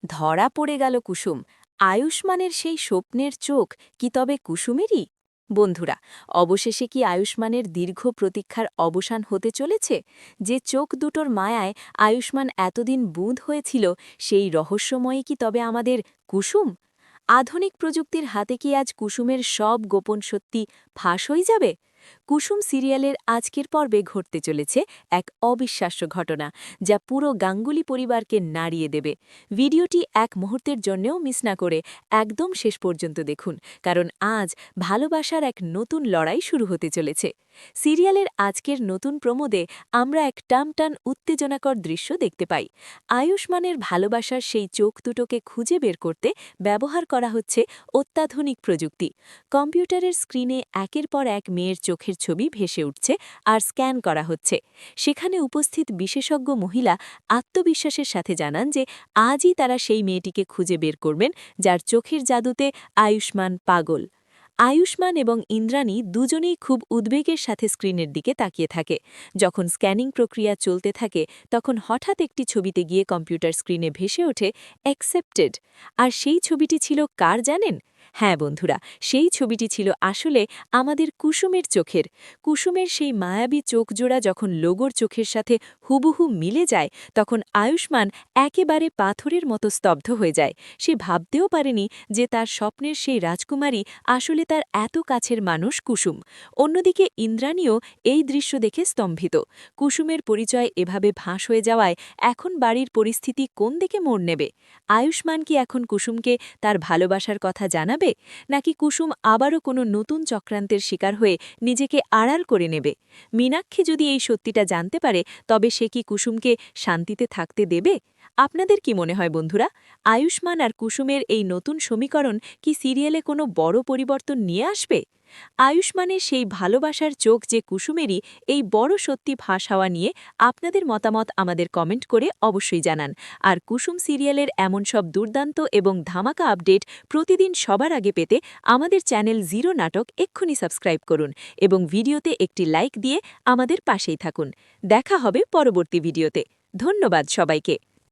ধরা পড়ে গেল কুসুম। আয়ুষ্মানের সেই স্বপ্নের চোখ কি তবে কুসুমেরই? বন্ধুরা, অবশেষে কি আয়ুষ্মানের দীর্ঘ প্রতীক্ষার অবসান হতে চলেছে? যে চোখ দুটোর মায়ায় আয়ুষ্মান এতদিন বুঁদ হয়েছিল, সেই রহস্যময়ী কি তবে আমাদের কুসুম? আধুনিক প্রযুক্তির হাতে কি আজ কুসুমের সব গোপন সত্যি ফাঁস হয়ে যাবে? কুসুম সিরিয়ালের আজকের পর্বে ঘটতে চলেছে এক অবিশ্বাস্য ঘটনা, যা পুরো গাঙ্গুলি পরিবারকে নাড়িয়ে দেবে। ভিডিওটি এক মুহূর্তের জন্যও মিস না করে একদম শেষ পর্যন্ত দেখুন, কারণ আজ ভালোবাসার এক নতুন লড়াই শুরু হতে চলেছে। সিরিয়ালের আজকের নতুন প্রমোদে আমরা এক টানটান উত্তেজনাকর দৃশ্য দেখতে পাই। আয়ুষ্মানের ভালোবাসার সেই চোখ দুটোকে খুঁজে বের করতে ব্যবহার করা হচ্ছে অত্যাধুনিক প্রযুক্তি। কম্পিউটারের স্ক্রিনে একের পর এক মেয়ের চোখের ছবি ভেসে উঠছে আর স্ক্যান করা হচ্ছে। সেখানে উপস্থিত বিশেষজ্ঞ মহিলা আত্মবিশ্বাসের সাথে জানান যে আজই তারা সেই মেয়েটিকে খুঁজে বের করবেন, যার চোখের জাদুতে আয়ুষ্মান পাগল। আয়ুষ্মান এবং ইন্দ্রাণী দুজনেই খুব উদ্বেগের সাথে স্ক্রিনের দিকে তাকিয়ে থাকে। যখন স্ক্যানিং প্রক্রিয়া চলতে থাকে, তখন হঠাৎ একটি ছবিতে গিয়ে কম্পিউটার স্ক্রিনে ভেসে ওঠে অ্যাকসেপ্টেড। আর সেই ছবিটি ছিল কার জানেন? হ্যাঁ বন্ধুরা, সেই ছবিটি ছিল আসলে আমাদের কুসুমের চোখের। কুসুমের সেই মায়াবী চোখজোড়া যখন লোগোর চোখের সাথে হুবহু মিলে যায়, তখন আয়ুষ্মান একেবারে পাথরের মতো স্তব্ধ হয়ে যায়। সে ভাবতেও পারেনি যে তার স্বপ্নের সেই রাজকুমারী আসলে তার এত কাছের মানুষ কুসুম। অন্যদিকে ইন্দ্রাণীও এই দৃশ্য দেখে স্তম্ভিত। কুসুমের পরিচয় এভাবে ফাঁস হয়ে যাওয়ায় এখন বাড়ির পরিস্থিতি কোন দিকে মোড় নেবে? আয়ুষ্মান কি এখন কুসুমকে তার ভালোবাসার কথা জানাবে, নাকি কুসুম আবারও কোনো নতুন চক্রান্তের শিকার হয়ে নিজেকে আড়াল করে নেবে? মীনাক্ষী যদি এই সত্যিটা জানতে পারে, তবে সে কি কুসুমকে শান্তিতে থাকতে দেবে? আপনাদের কি মনে হয় বন্ধুরা? আয়ুষ্মান আর কুসুমের এই নতুন সমীকরণ কি সিরিয়ালে কোনো বড় পরিবর্তন নিয়ে আসবে? আয়ুষ্মানের সেই ভালোবাসার চোখ যে কুসুমেরই, এই বড় সত্যি ফাঁস হওয়া নিয়ে আপনাদের মতামত আমাদের কমেন্ট করে অবশ্যই জানান। আর কুসুম সিরিয়ালের এমন সব দুর্দান্ত এবং ধামাকা আপডেট প্রতিদিন সবার আগে পেতে আমাদের চ্যানেল জিরো নাটক এক্ষুনি সাবস্ক্রাইব করুন এবং ভিডিওতে একটি লাইক দিয়ে আমাদের পাশেই থাকুন। দেখা হবে পরবর্তী ভিডিওতে। ধন্যবাদ সবাইকে।